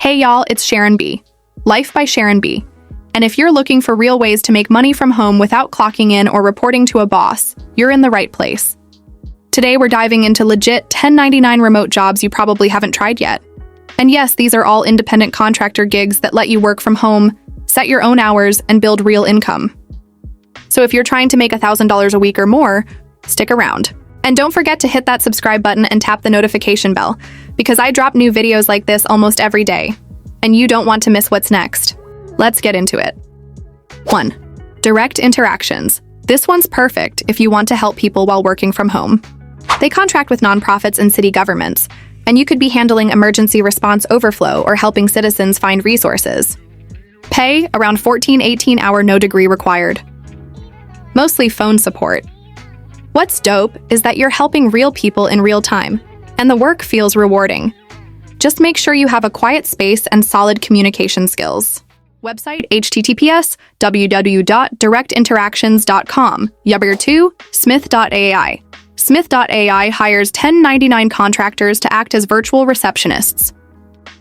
Hey y'all, it's SharonB. Life by SharonB. And if you're looking for real ways to make money from home without clocking in or reporting to a boss, you're in the right place. Today we're diving into legit 1099 remote jobs you probably haven't tried yet. And yes, these are all independent contractor gigs that let you work from home, set your own hours, and build real income. So if you're trying to make $1,000 a week or more, stick around. And don't forget to hit that subscribe button and tap the notification bell, because I drop new videos like this almost every day, and you don't want to miss what's next. Let's get into it. 1. Direct interactions. This one's perfect if you want to help people while working from home. They contract with nonprofits and city governments, and you could be handling emergency response overflow or helping citizens find resources. Pay around 14-18-hour, no degree required. Mostly phone support. What's dope is that you're helping real people in real time, and the work feels rewarding. Just make sure you have a quiet space and solid communication skills. Website https://www.directinteractions.com. Yubber 2, Smith.ai. Smith.ai hires 1099 contractors to act as virtual receptionists.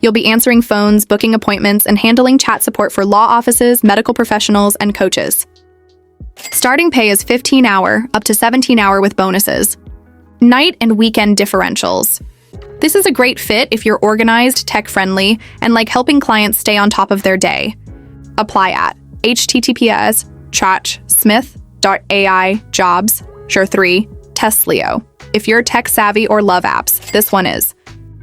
You'll be answering phones, booking appointments, and handling chat support for law offices, medical professionals, and coaches. Starting pay is 15-hour, up to 17-hour with bonuses. Night and weekend differentials. This is a great fit if you're organized, tech-friendly, and like helping clients stay on top of their day. Apply at https://smith.ai jobs, sure 3, Testlio. If you're tech-savvy or love apps, this one is.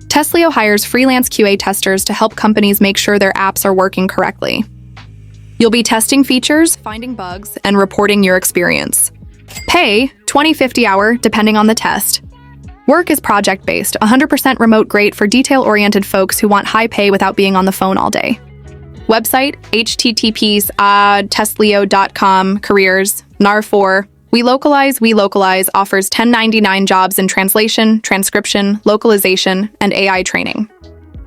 Testlio hires freelance QA testers to help companies make sure their apps are working correctly. You'll be testing features, finding bugs, and reporting your experience. Pay, 20-50 hour, depending on the test. Work is project-based, 100% remote, great for detail-oriented folks who want high pay without being on the phone all day. Website, https://testlio.com, careers, NAR4. We Localize offers 1099 jobs in translation, transcription, localization, and AI training.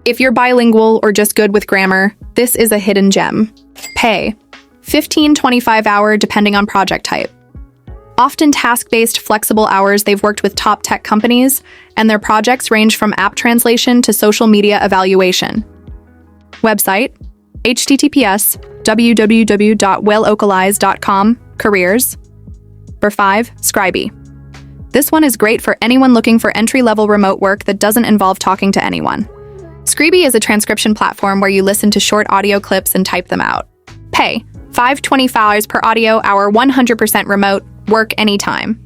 If you're bilingual or just good with grammar, this is a hidden gem. Pay, 15-25 hour, depending on project type. Often task-based, flexible hours. They've worked with top tech companies, and their projects range from app translation to social media evaluation. Website, https://www.wellocalize.com, careers. Number 5, SharonB. This one is great for anyone looking for entry-level remote work that doesn't involve talking to anyone. SharonB is a transcription platform where you listen to short audio clips and type them out. Pay, $5.25 per audio hour, 100% remote, work anytime.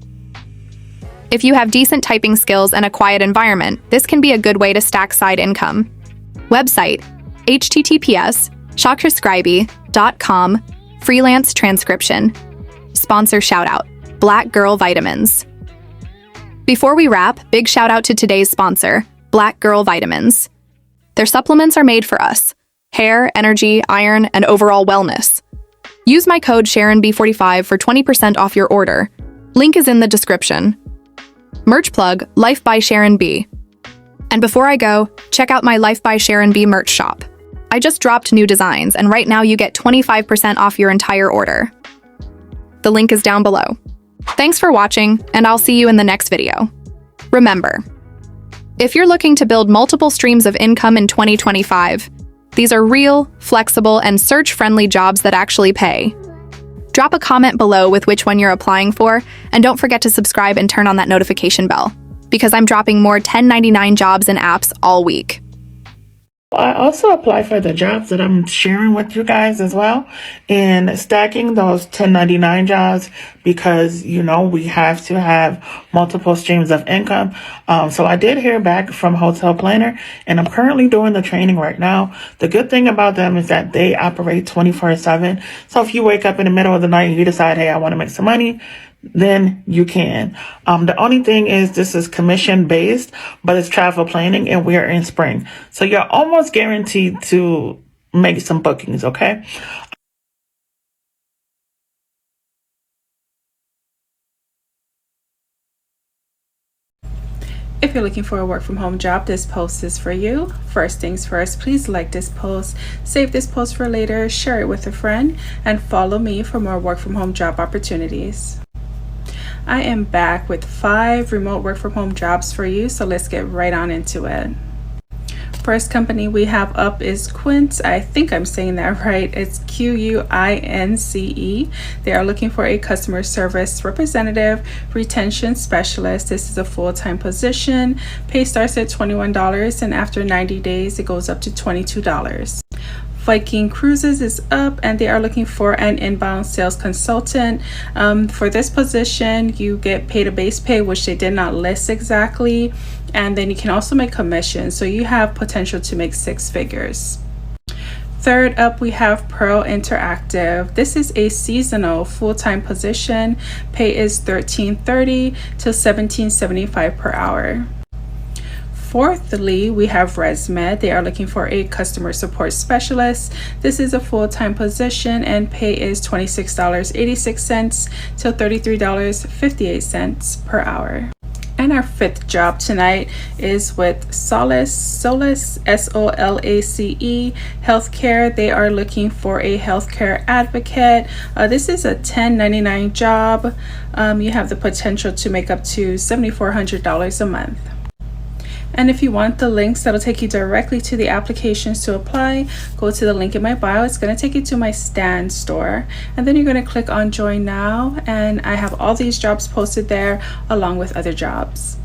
If you have decent typing skills and a quiet environment, this can be a good way to stack side income. Website, https://SharonB.com, freelance transcription. Sponsor shoutout, Black Girl Vitamins. Before we wrap, big shout out to today's sponsor, Black Girl Vitamins. Their supplements are made for us: hair, energy, iron, and overall wellness. Use my code SharonB45 for 20% off your order. Link is in the description. Merch plug, Life by SharonB. And before I go, check out my Life by SharonB merch shop. I just dropped new designs, and right now you get 25% off your entire order. The link is down below. Thanks for watching, and I'll see you in the next video. Remember, if you're looking to build multiple streams of income in 2025, these are real, flexible, and search-friendly jobs that actually pay. Drop a comment below with which one you're applying for, and don't forget to subscribe and turn on that notification bell, because I'm dropping more 1099 jobs and apps all week. I also apply for the jobs that I'm sharing with you guys as well, and stacking those 1099 jobs because, you know, we have to have multiple streams of income. So I did hear back from Hotel Planner, and I'm currently doing the training right now. The good thing about them is that they operate 24/7. So if you wake up in the middle of the night and you decide, hey, I want to make some money, then you can. The only thing is this is commission based, but it's travel planning, and we are in spring. So you're almost guaranteed to make some bookings, okay? If you're looking for a work from home job, this post is for you. First things first, please like this post, save this post for later, share it with a friend, and follow me for more work from home job opportunities. I am back with 5 remote work from home jobs for you, so let's get right on into it. First company we have up is Quince. I think I'm saying that right. It's Quince. They are looking for a customer service representative, retention specialist. This is a full-time position. Pay starts at $21, and after 90 days, it goes up to $22. Viking Cruises is up, and they are looking for an inbound sales consultant. For this position, you get paid a base pay, which they did not list exactly, and then you can also make commissions, so you have potential to make six figures. Third up, we have Pearl Interactive. This is a seasonal full-time position. Pay is $13.30 to $17.75 per hour. Fourthly, we have ResMed. They are looking for a customer support specialist. This is a full-time position, and pay is $26.86 to $33.58 per hour. And our fifth job tonight is with Solace, Solace Healthcare. They are looking for a healthcare advocate. This is a 1099 job. You have the potential to make up to $7,400 a month. And if you want the links that'll take you directly to the applications to apply, go to the link in my bio. It's going to take you to my Stan store, and then you're going to click on join now, and I have all these jobs posted there along with other jobs.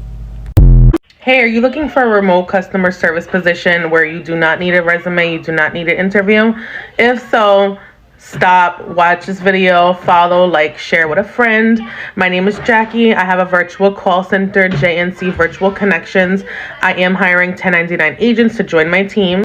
Hey, are you looking for a remote customer service position where you do not need a resume, you do not need an interview? If so, stop, watch this video, follow, like, share with a friend. My name is Jackie. I have a virtual call center, JNC Virtual Connections. I am hiring 1099 agents to join my team.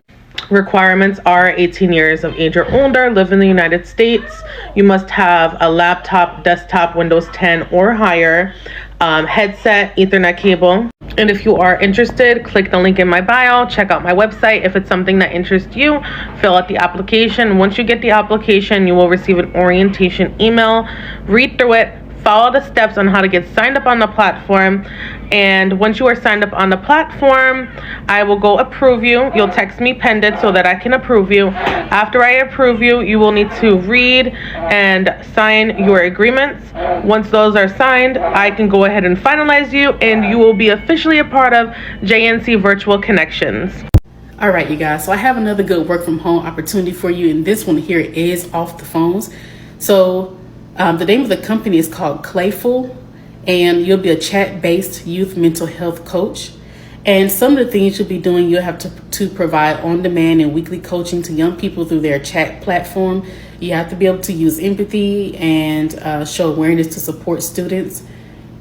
Requirements are 18 years of age or older, live in the United States. You must have a laptop, desktop, Windows 10 or higher, headset, Ethernet cable. And if you are interested, click the link in my bio, check out my website. If it's something that interests you, fill out the application. Once you get the application, you will receive an orientation email. Read through it, follow the steps on how to get signed up on the platform. And once you are signed up on the platform, I will go approve you. You'll text me pending so that I can approve you. After I approve you, you will need to read and sign your agreements. Once those are signed, I can go ahead and finalize you, and you will be officially a part of JNC Virtual Connections. All right, you guys, so I have another good work from home opportunity for you, and this one here is off the phones. So the name of the company is called Clayful, and you'll be a chat-based youth mental health coach. And some of the things you'll be doing, you'll have to provide on-demand and weekly coaching to young people through their chat platform. You have to be able to use empathy and show awareness to support students.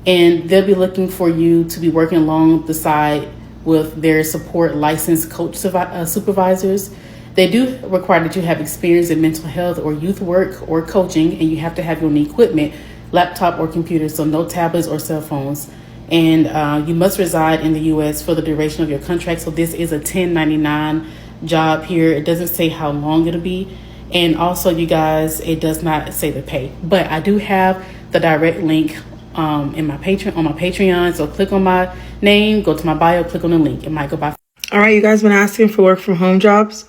And they'll be looking for you to be working along the side with their support licensed coach supervisors. They do require that you have experience in mental health or youth work or coaching, and you have to have your own equipment, laptop or computer, so no tablets or cell phones. And you must reside in the U.S. for the duration of your contract. So this is a 1099 job here. It doesn't say how long it'll be. And also, you guys, it does not say the pay. But I do have the direct link in my Patreon. So click on my name, go to my bio, click on the link. It might go by. All right, you guys been asking for work from home jobs.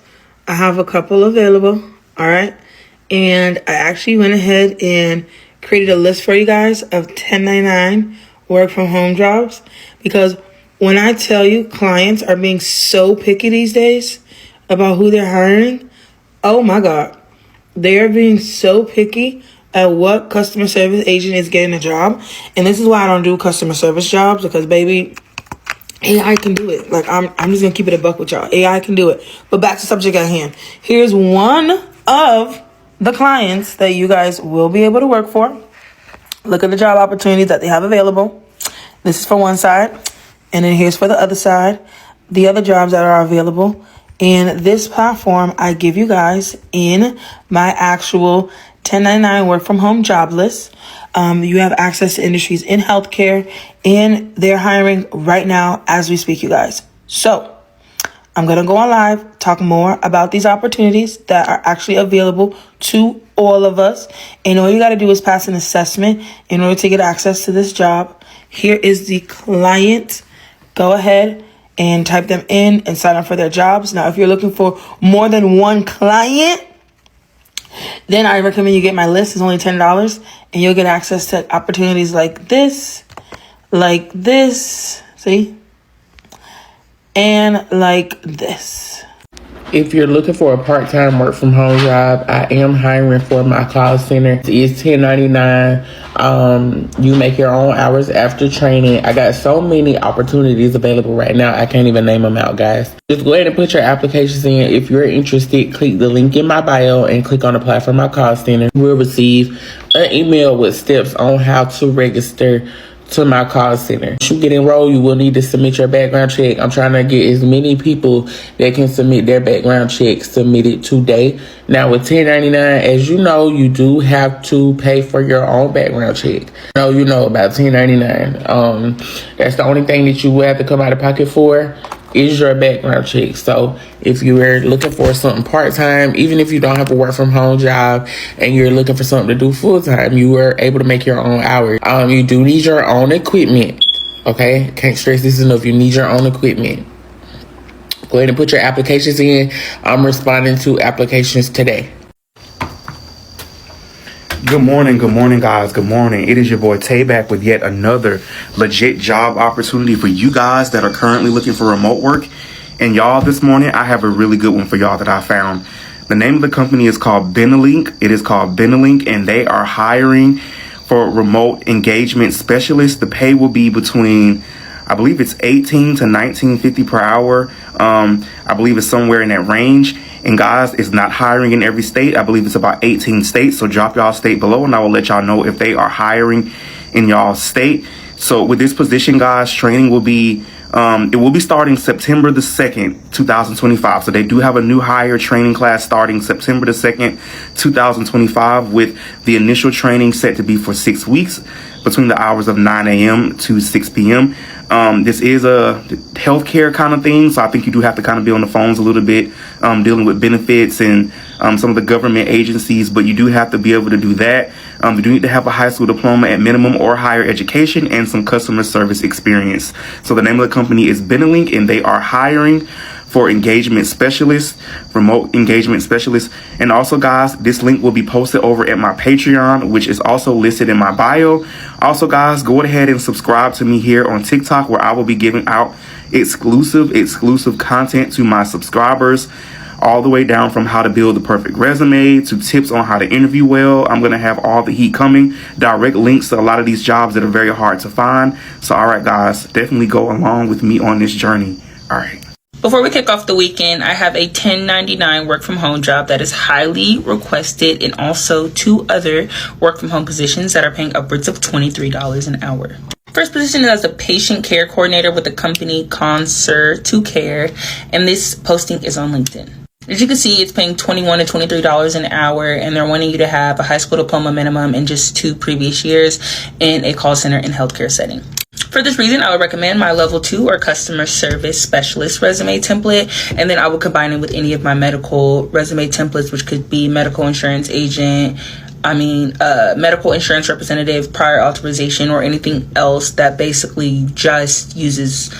I have a couple available. All right. And I actually went ahead and created a list for you guys of 1099 work from home jobs, because when I tell you clients are being so picky these days about who they're hiring, oh my God, they are being so picky at what customer service agent is getting a job. And this is why I don't do customer service jobs, because baby, AI can do it. Like I'm just gonna keep it a buck with y'all. AI can do it. But back to subject at hand. Here's one of the clients that you guys will be able to work for. Look at the job opportunities that they have available. This is for one side. And then here's for the other side, the other jobs that are available. And this platform I give you guys in my actual 1099 work from home job list. You have access to industries in healthcare, and they're hiring right now as we speak, you guys. So I'm going to go on live, talk more about these opportunities that are actually available to all of us. And all you got to do is pass an assessment in order to get access to this job. Here is the client. Go ahead and type them in and sign up for their jobs. Now, if you're looking for more than one client, then I recommend you get my list. It's only $10, and you'll get access to opportunities like this, see? and like this. If you're looking for a part-time work from home job, I am hiring for my call center. It's $10.99. You make your own hours after training. I got so many opportunities available right now. I can't even name them out, guys. Just go ahead and put your applications in. If you're interested, click the link in my bio and click on apply for my call center. You will receive an email with steps on how to register to my call center. Once you get enrolled, you will need to submit your background check. I'm trying to get as many people that can submit their background checks submitted today. Now with $10.99, as you know, you do have to pay for your own background check. You know about $10.99. That's the only thing that you will have to come out of pocket for is your background check. So if you are looking for something part-time, even if you don't have a work from home job and you're looking for something to do full-time, you are able to make your own hours. You do need your own equipment. Okay, can't stress this enough. You need your own equipment. Go ahead and put your applications in. I'm responding to applications today. Good morning, guys. Good morning. It is your boy Tay back with yet another legit job opportunity for you guys that are currently looking for remote work. And y'all, this morning I have a really good one for y'all that I found. The name of the company is called Benelink. It is called Benelink, and they are hiring for remote engagement specialists. The pay will be between, I believe it's $18 to $19.50 per hour. I believe it's somewhere in that range. And guys, it's not hiring in every state. I believe it's about 18 states. So drop y'all state below and I will let y'all know if they are hiring in y'all state. So with this position, guys, training will be, it will be starting September the 2nd, 2025. So they do have a new hire training class starting September the 2nd, 2025, with the initial training set to be for 6 weeks between the hours of 9 a.m. to 6 p.m. This is a healthcare kind of thing, so I think you do have to kind of be on the phones a little bit, dealing with benefits and some of the government agencies, but you do have to be able to do that. You do need to have a high school diploma at minimum or higher education and some customer service experience. So the name of the company is Benelink, and they are hiring for engagement specialists, remote engagement specialists. And also, guys, this link will be posted over at my Patreon, which is also listed in my bio. Also, guys, go ahead and subscribe to me here on TikTok, where I will be giving out exclusive content to my subscribers, all the way down from how to build the perfect resume to tips on how to interview well. I'm going to have all the heat coming, direct links to a lot of these jobs that are very hard to find. So, all right, guys, definitely go along with me on this journey. All right. Before we kick off the weekend, I have a $10.99 work from home job that is highly requested, and also 2 other work from home positions that are paying upwards of $23 an hour. First position is as a patient care coordinator with the company Concert to Care, and this posting is on LinkedIn. As you can see, it's paying $21 to $23 an hour, and they're wanting you to have a high school diploma minimum and just 2 previous years in a call center and healthcare setting. For this reason, I would recommend my level 2 or customer service specialist resume template, and then I will combine it with any of my medical resume templates, which could be medical insurance agent, medical insurance representative, prior authorization, or anything else that basically just uses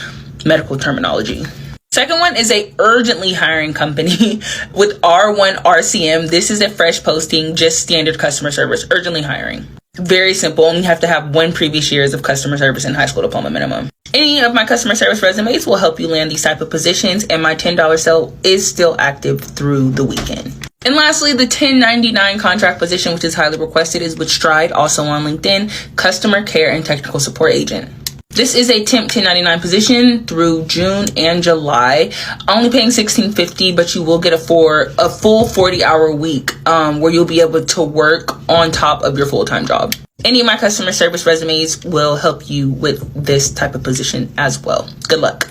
medical terminology. Second one is a urgently hiring company with R1 RCM. This is a fresh posting, just standard customer service, urgently hiring. Very simple. Only have to have 1 previous years of customer service and high school diploma minimum. Any of my customer service resumes will help you land these type of positions, and my $10 sale is still active through the weekend. And lastly, the $10.99 contract position, which is highly requested, is with Stride, also on LinkedIn, customer care and technical support agent. This is a temp $10.99 position through June and July, only paying $16.50, but you will get a full 40-hour week where you'll be able to work on top of your full-time job. Any of my customer service resumes will help you with this type of position as well. Good luck.